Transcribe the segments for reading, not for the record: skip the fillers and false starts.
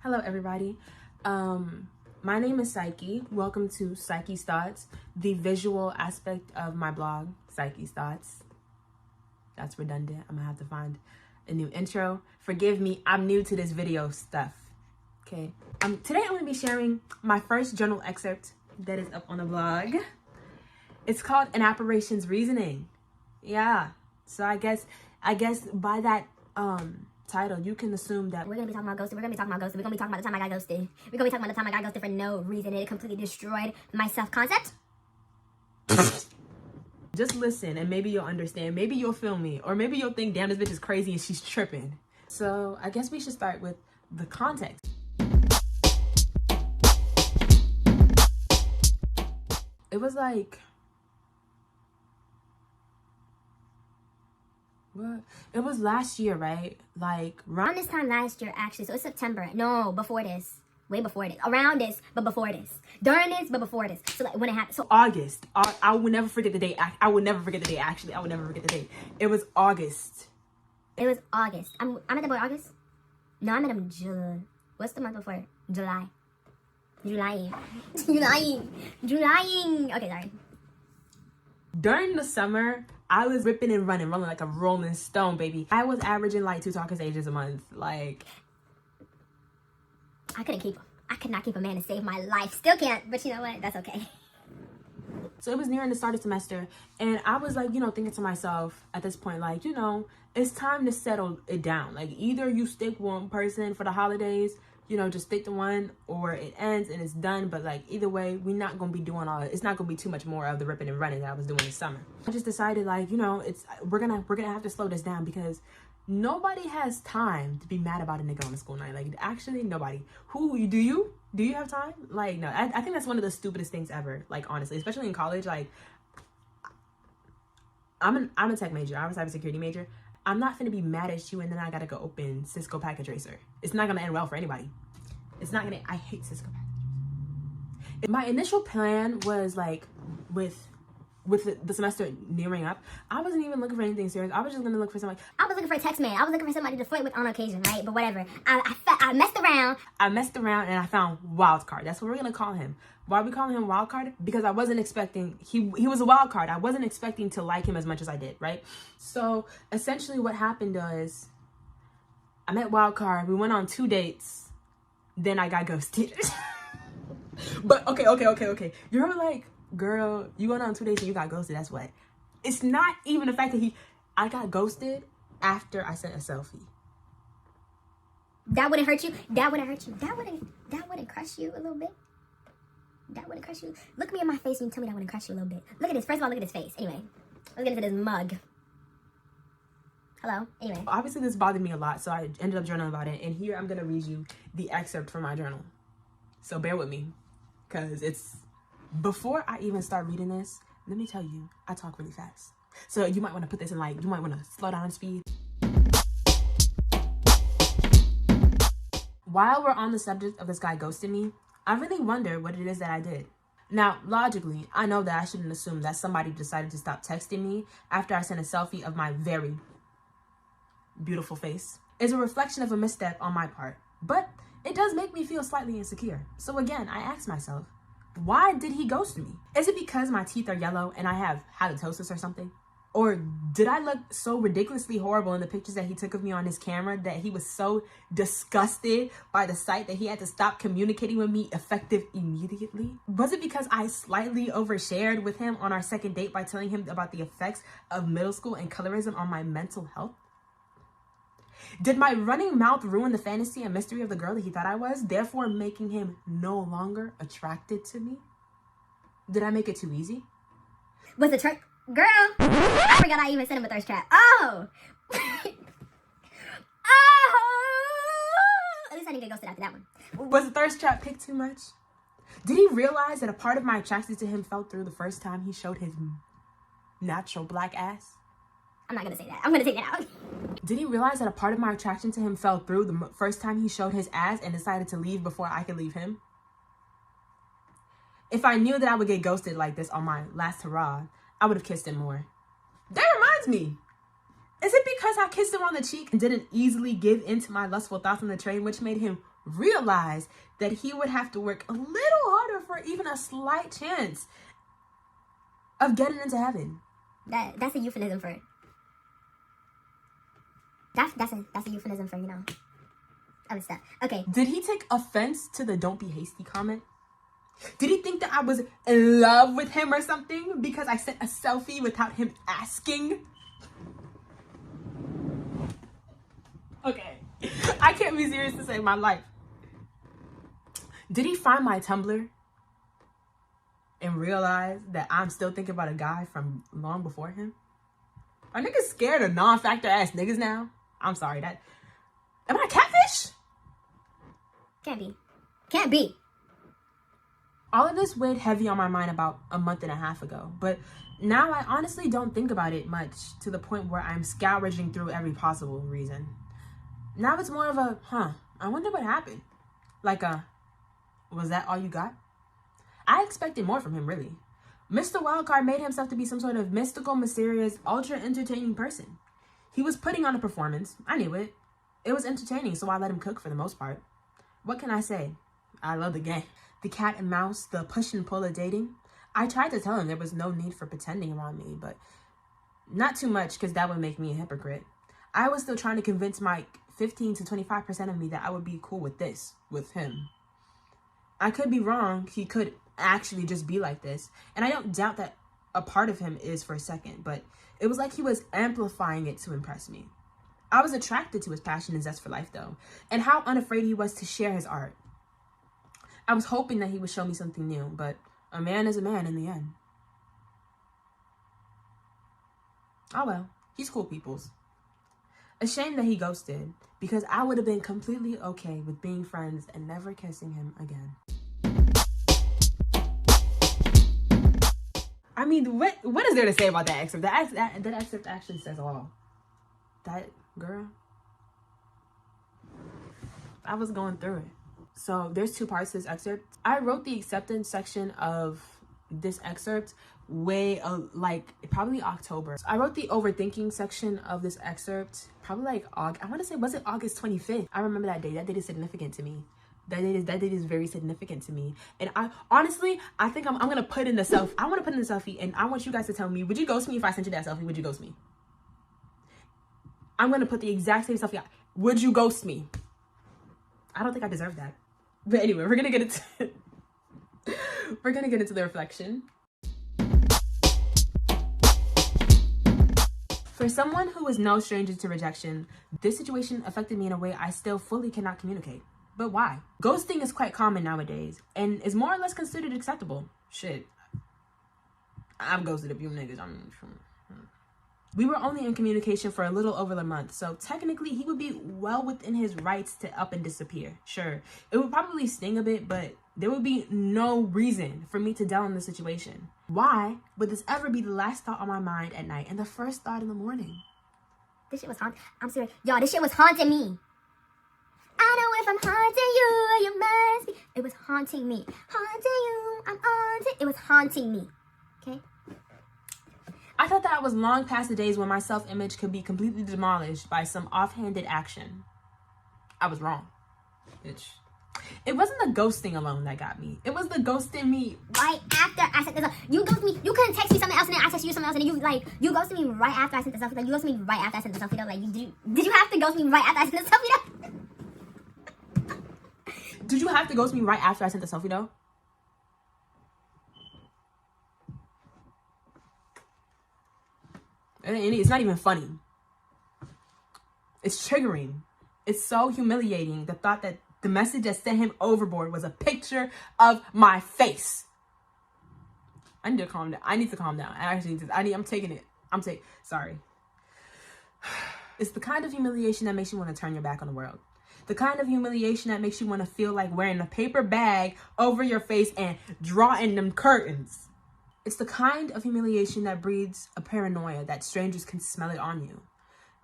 Hello everybody. My name is Psyche. Welcome to Psyche's Thoughts, the visual aspect of my blog, Psyche's Thoughts. That's redundant. I'm gonna have to find a new intro. Forgive me, I'm new to this video stuff. Okay. Today I'm gonna be sharing my first journal excerpt that is up on the blog. It's called An Apparition's Reasoning. Yeah. So I guess by that title, you can assume that we're gonna be talking about ghosting. We're gonna be talking about the time I got ghosted. We're gonna be talking about the time I got ghosted for no reason. It completely destroyed my self-concept. Just listen and maybe you'll understand. Maybe you'll feel me. Or maybe you'll think, damn, this bitch is crazy and she's tripping. So I guess we should start with the context. It was like... what? It was last year, right? Like... around this time last year, actually. So it's September. No, before this. Way before this. Around this, but before this. During this, but before this. So like when it happened. So August. I will never forget the date. I will never forget the date, actually. I will never forget the date. It was August. It was August. I met the boy August? No, I met him July. What's the month before? July. July. Okay, sorry. During the summer, I was ripping and running like a rolling stone, baby. I was averaging like 2 talking stages a month. Like, I could not keep a man to save my life. Still can't, but you know what? That's okay. So it was nearing the start of semester, and I was like, thinking to myself at this point, like, it's time to settle it down. Like, either you stick one person for the holidays, just stick to one, or it ends and it's done. But like, either way, we're not gonna be doing it's not gonna be too much more of the ripping and running that I was doing this summer. I just decided, like, we're gonna have to slow this down, because nobody has time to be mad about a nigga on a school night. Like, actually, nobody. Do you have time? Like, no. I think that's one of the stupidest things ever. Like, honestly, especially in college. Like, I'm a tech major. I'm a cybersecurity major. I'm not finna be mad at you and then I gotta go open Cisco Packet Tracer. It's not gonna end well for anybody. It's not gonna. I hate Cisco Packet Tracer. My initial plan was, like, with the semester nearing up, I wasn't even looking for anything serious. I was just gonna look for somebody. I was looking for a text man. I was looking for somebody to flirt with on occasion, right? But whatever. I messed around. I messed around and I found Wildcard. That's what we're gonna call him. Why are we calling him Wildcard? Because I wasn't expecting, he was a wild card. I wasn't expecting to like him as much as I did, right? So essentially what happened was, I met Wildcard. We went on 2 dates. Then I got ghosted. But okay. You're like, girl, you went on 2 dates and you got ghosted. That's what. It's not even the fact that I got ghosted after I sent a selfie. That wouldn't hurt you. That wouldn't crush you a little bit. That wouldn't crush you. Look me in my face and tell me that wouldn't crush you a little bit. Look at this. First of all, look at his face. Anyway, let's get into this mug. Hello. Anyway. Obviously, this bothered me a lot, so I ended up journaling about it. And here I'm gonna read you the excerpt from my journal. So bear with me, because it's... Before I even start reading this, let me tell you, I talk really fast. So you might want to put this in, like, you might want to slow down speed. While we're on the subject of this guy ghosting me, I really wonder what it is that I did. Now, logically, I know that I shouldn't assume that somebody decided to stop texting me after I sent a selfie of my very beautiful face. It's a reflection of a misstep on my part, but it does make me feel slightly insecure. So again, I ask myself, why did he ghost me? Is it because my teeth are yellow and I have halitosis or something? Or did I look so ridiculously horrible in the pictures that he took of me on his camera that he was so disgusted by the sight that he had to stop communicating with me effective immediately? Was it because I slightly overshared with him on our second date by telling him about the effects of middle school and colorism on my mental health? Did my running mouth ruin the fantasy and mystery of the girl that he thought I was, therefore making him no longer attracted to me? Did I make it too easy? Was the trick? Girl, I forgot I even sent him a thirst trap. Oh! At least I didn't get ghosted after that one. Was the thirst trap picked too much? Did he realize that a part of my attraction to him fell through the first time he showed his natural black ass? I'm not gonna say that. I'm gonna take that out. Did he realize that a part of my attraction to him fell through the first time he showed his ass and decided to leave before I could leave him? If I knew that I would get ghosted like this on my last hurrah, I would have kissed him more. That reminds me. Is it because I kissed him on the cheek and didn't easily give in to my lustful thoughts on the train, which made him realized that he would have to work a little harder for even a slight chance of getting into heaven. That's a euphemism for it. That's a euphemism for, other stuff. Okay. Did he take offense to the "don't be hasty" comment? Did he think that I was in love with him or something because I sent a selfie without him asking? Okay, I can't be serious to save my life. Did he find my Tumblr and realize that I'm still thinking about a guy from long before him? Are niggas scared of non-factor ass niggas now? I'm sorry, am I a catfish? Can't be. All of this weighed heavy on my mind about a month and a half ago, but now I honestly don't think about it much, to the point where I'm scavenging through every possible reason. Now it's more of a, I wonder what happened. Like was that all you got? I expected more from him, really. Mr. Wildcard made himself to be some sort of mystical, mysterious, ultra-entertaining person. He was putting on a performance. I knew it. It was entertaining, so I let him cook for the most part. What can I say? I love the game. The cat and mouse, the push and pull of dating. I tried to tell him there was no need for pretending around me, but not too much, because that would make me a hypocrite. I was still trying to convince my 15 to 25% of me that I would be cool with this, with him. I could be wrong. He could actually just be like this. And I don't doubt that a part of him is for a second, but it was like he was amplifying it to impress me. I was attracted to his passion and zest for life, though, and how unafraid he was to share his art. I was hoping that he would show me something new, but a man is a man in the end. Oh well, he's cool peoples. A shame that he ghosted, because I would have been completely okay with being friends and never kissing him again. I mean, what is there to say about that excerpt? That excerpt actually says all. That girl, I was going through it. So there's two parts to this excerpt. I wrote the acceptance section of this excerpt probably October. So I wrote the overthinking section of this excerpt probably like August. I want to say, was it August 25th? I remember that day. That date is significant to me. That date is very significant to me. And I think I'm gonna put in the selfie. I want to put in the selfie, and I want you guys to tell me, would you ghost me if I sent you that selfie? Would you ghost me? I'm gonna put the exact same selfie. Would you ghost me? I don't think I deserve that. But anyway, we're gonna get into the reflection. For someone who is no stranger to rejection, this situation affected me in a way I still fully cannot communicate. But why? Ghosting is quite common nowadays and is more or less considered acceptable. Shit, I've ghosted a few niggas. We were only in communication for a little over a month, so technically he would be well within his rights to up and disappear. Sure, it would probably sting a bit, but there would be no reason for me to dwell on the situation. Why would this ever be the last thought on my mind at night and the first thought in the morning? This shit was haunting. I'm serious. Y'all, this shit was haunting me. I know if I'm haunting you, you must be. It was haunting me. Haunting you, I'm haunted. It was haunting me. Okay? I thought that I was long past the days when my self-image could be completely demolished by some offhanded action. I was wrong, bitch. It wasn't the ghosting alone that got me. It was the ghosting me right after I sent this up. You ghosted me. You couldn't text me something else, and then I texted you something else, and then you ghosted me right after I sent this up. Like, you ghosted me right after I sent this up. Did you have to ghost me right after I sent this up? Did you have to ghost me right after I sent the selfie though? And it's not even funny. It's triggering. It's so humiliating, the thought that the message that sent him overboard was a picture of my face. I need to calm down. I need to calm down. I'm taking it. Sorry. It's the kind of humiliation that makes you want to turn your back on the world. The kind of humiliation that makes you want to feel like wearing a paper bag over your face and drawing them curtains. It's the kind of humiliation that breeds a paranoia that strangers can smell it on you.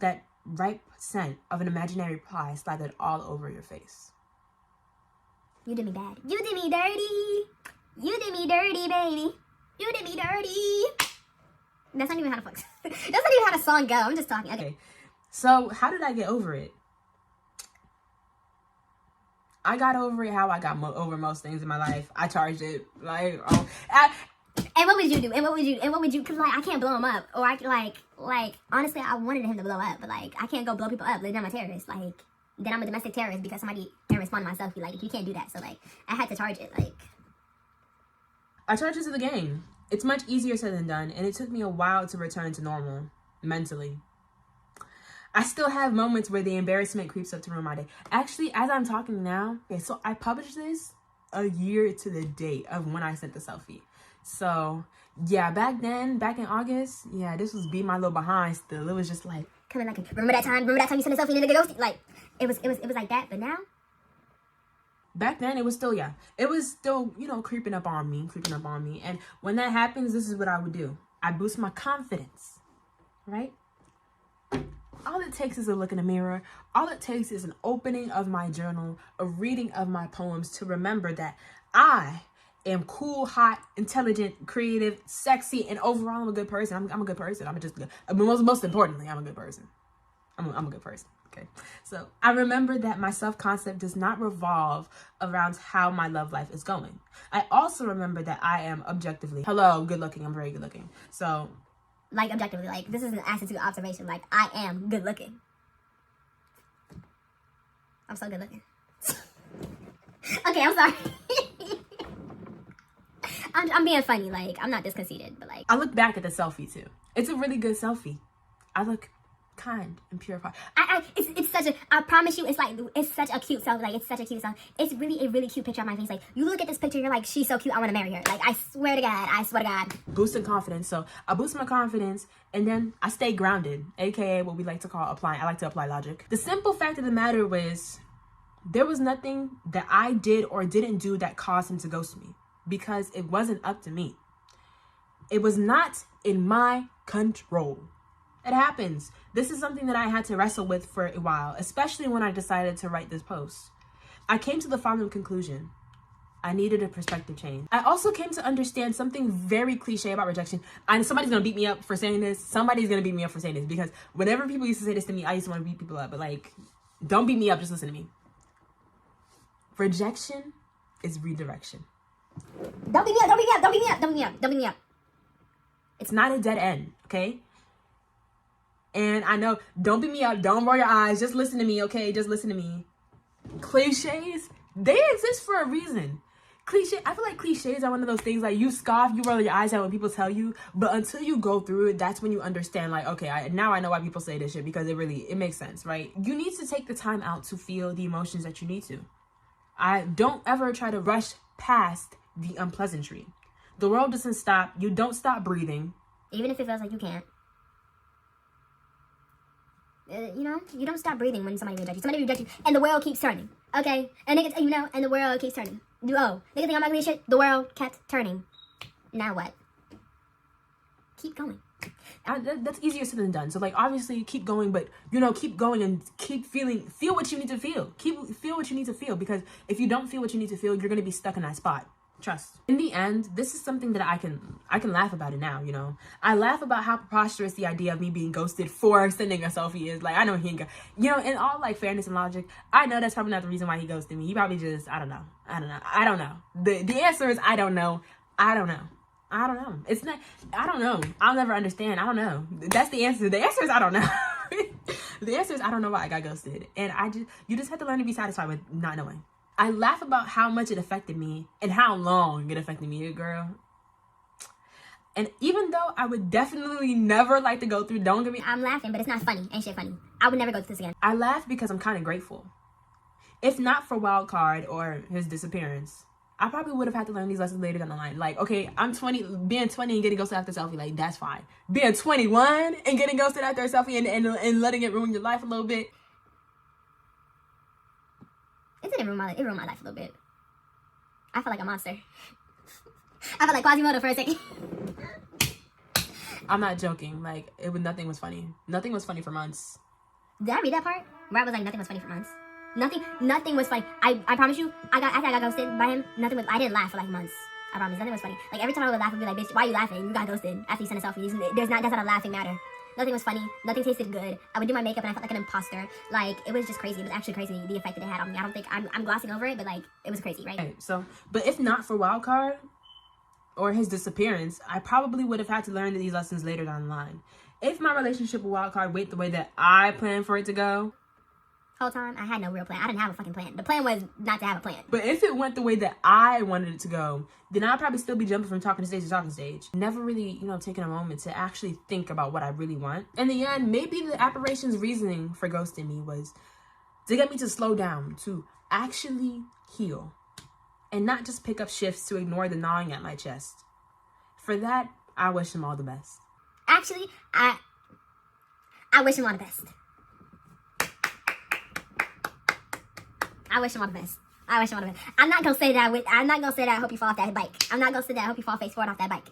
That ripe scent of an imaginary pie slathered all over your face. You did me bad. You did me dirty. You did me dirty, baby. You did me dirty. That's not even how to fuck. That's not even how the song go. I'm just talking. Okay. So how did I get over it? I got over it how I got over most things in my life. I charged it. Like, and what would you do? And what would you, cause like, I can't blow him up. Or I like, honestly, I wanted him to blow up, but like, I can't go blow people up. Like, then I'm a terrorist. Like, then I'm a domestic terrorist because somebody can respond to my selfie. Like, you can't do that. So like, I had to charge it. Like, I charged it to the game. It's much easier said than done, and it took me a while to return to normal, mentally. I still have moments where the embarrassment creeps up to ruin my day. Actually, as I'm talking now, okay, so I published this a year to the date of when I sent the selfie. So, yeah, back then, back in August, yeah, this was be my little behind still. It was just like, coming like, remember that time you sent a selfie and the nigga ghosted? Like, it was like that, but now? Back then, it was still, you know, creeping up on me. And when that happens, this is what I would do. I boost my confidence, right? All it takes is a look in the mirror. All it takes is an opening of my journal, a reading of my poems to remember that I am cool, hot, intelligent, creative, sexy, and overall I'm a good person. I'm a good person. Most importantly, I'm a good person. I'm a good person. Okay. So I remember that my self-concept does not revolve around how my love life is going. I also remember that I am objectively, good looking. I'm very good looking. So, like, objectively, like, this is an attitude observation. Like, I am good looking. I'm so good looking. Okay, I'm sorry. I'm being funny. Like, I'm not this conceited, but like, I look back at the selfie too. It's a really good selfie. I look kind and purified. It's such a, I promise you, it's such a cute selfie. Like, it's such a cute selfie. It's really a really cute picture of my face. Like, you look at this picture, you're like, she's so cute, I want to marry her. Like, I swear to God. Boosting confidence. So I boost my confidence and then I stay grounded, aka what we like to call applying. I like to apply logic. The simple fact of the matter was, there was nothing that I did or didn't do that caused him to ghost me, because it wasn't up to me. It was not in my control. It happens. This is something that I had to wrestle with for a while, especially when I decided to write this post. I came to the following conclusion. I needed a perspective change. I also came to understand something very cliche about rejection. And somebody's going to beat me up for saying this. Somebody's going to beat me up for saying this, because whenever people used to say this to me, I used to want to beat people up. But like, don't beat me up. Just listen to me. Rejection is redirection. Don't beat me up. It's not a dead end, okay? And I know, don't beat me up, don't roll your eyes, just listen to me, okay? Just listen to me. Cliches, they exist for a reason. I feel like cliches are one of those things, like, you scoff, you roll your eyes at when people tell you, but until you go through it, that's when you understand, like, okay, now I know why people say this shit, because it makes sense, right? You need to take the time out to feel the emotions that you need to. I don't ever try to rush past the unpleasantry. The world doesn't stop. You don't stop breathing. Even if it feels like you can't. You don't stop breathing when somebody rejects you. Somebody rejects you, and the world keeps turning. Okay? And niggas, and the world keeps turning. Niggas think I'm ugly as shit. The world kept turning. Now what? Keep going. That's easier said than done. So, like, obviously, keep going, but, keep going and keep feel what you need to feel. Feel what you need to feel, because if you don't feel what you need to feel, you're going to be stuck in that spot. Trust. In the end, this is something that I can laugh about it now, I laugh about how preposterous the idea of me being ghosted for sending a selfie is. Like, I know he ain't in all, like, fairness and logic, I know that's probably not the reason why he ghosted me. He probably just, I don't know. The answer is, I don't know. It's not, I don't know. I'll never understand. I don't know. That's the answer. The answer is, I don't know. The answer is, I don't know why I got ghosted. And you just have to learn to be satisfied with not knowing. I laugh about how much it affected me and how long it affected me, girl. And even though I would definitely never like to go through, don't get me. I'm laughing, but it's not funny. Ain't shit funny. I would never go through this again. I laugh because I'm kind of grateful. If not for Wildcard or his disappearance, I probably would have had to learn these lessons later down the line. Like, okay, being 20 and getting ghosted after a selfie, like, that's fine. Being 21 and getting ghosted after a selfie and letting it ruin your life a little bit. It didn't ruin my life a little bit. I felt like a monster. I felt like Quasimodo for a second. I'm not joking. Like, nothing was funny. Nothing was funny for months. Did I read that part? Where I was like, nothing was funny for months. Nothing was funny. I promise you, after I got ghosted by him, I didn't laugh for like months. I promise, nothing was funny. Like, every time I would laugh, I'd be like, bitch, why are you laughing? You got ghosted after you sent a selfie. That's not a laughing matter. Nothing was funny. Nothing tasted good. I would do my makeup and I felt like an imposter. Like, it was just crazy. It was actually crazy, the effect that it had on me. I don't think I'm glossing over it, but like, it was crazy, right? Right, so, but if not for Wildcard or his disappearance, I probably would have had to learn these lessons later down the line. If my relationship with Wildcard went the way that I planned for it to go, Whole time, I had no real plan. I didn't have a fucking plan. The plan was not to have a plan. but if it went the way that I wanted it to go, then I'd probably still be jumping from talking stage to talking stage. Never really, taking a moment to actually think about what I really want. In the end, maybe the Apparition's reasoning for ghosting me was to get me to slow down, to actually heal, and not just pick up shifts to ignore the gnawing at my chest. For that, I wish him all the best. Actually, I wish him all the best. I wish him all the best. I wish him all the best. I'm not gonna say that. I'm not gonna say that I hope you fall off that bike. I'm not gonna say that I hope you fall face forward off that bike.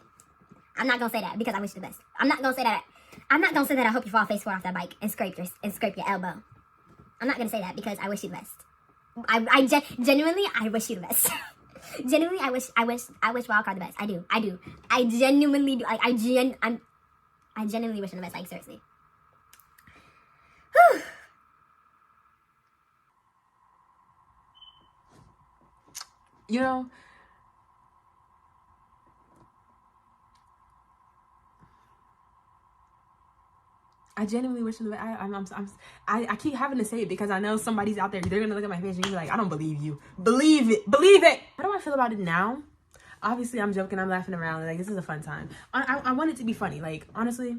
I'm not gonna say that because I wish you the best. I'm not gonna say that. I'm not gonna say that I hope you fall face forward off that bike and scrape your elbow. I'm not gonna say that because I wish you the best. Genuinely, I wish you the best. Genuinely, I wish Wildcard the best. I do. I genuinely do. I genuinely wish him the best. Like, seriously. Whew. I genuinely wish him the best. I keep having to say it because I know somebody's out there. They're gonna look at my face and be like, I don't believe you. Believe it. How do I feel about it now? Obviously, I'm joking. I'm laughing around. Like, this is a fun time. I want it to be funny. Like, honestly,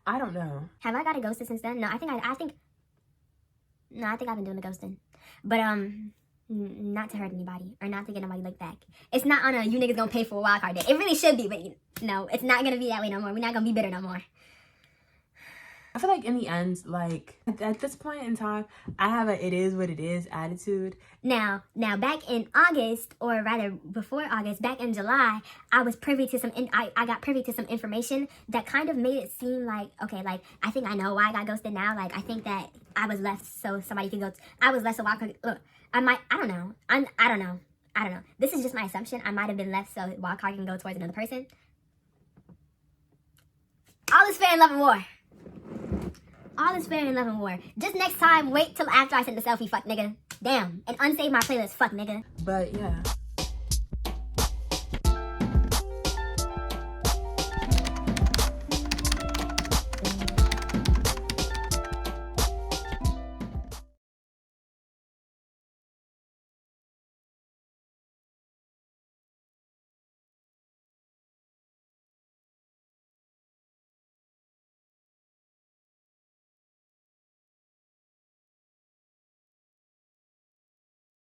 I don't know. Have I got a ghosted since then? No, I think I've been doing the ghosting, but not to hurt anybody or not to get nobody look back. It's not on a you niggas gonna pay for a Wildcard day. It really should be, but no, it's not gonna be that way no more. We're not gonna be bitter no more. I feel like in the end, like, at this point in time, I have a it is what it is attitude. Now, back in August, or rather before August, back in July, I was privy to I got privy to some information that kind of made it seem like, okay, like, I think I know why I got ghosted now. Like, I think that I was left so somebody could go, I was left so Wildcard, look, I don't know. This is just my assumption. I might have been left so Wildcard can go towards another person. All is fair in love and war. All is fair in love and war. Just next time, wait till after I send the selfie, fuck nigga. Damn. And unsave my playlist, fuck nigga. But yeah.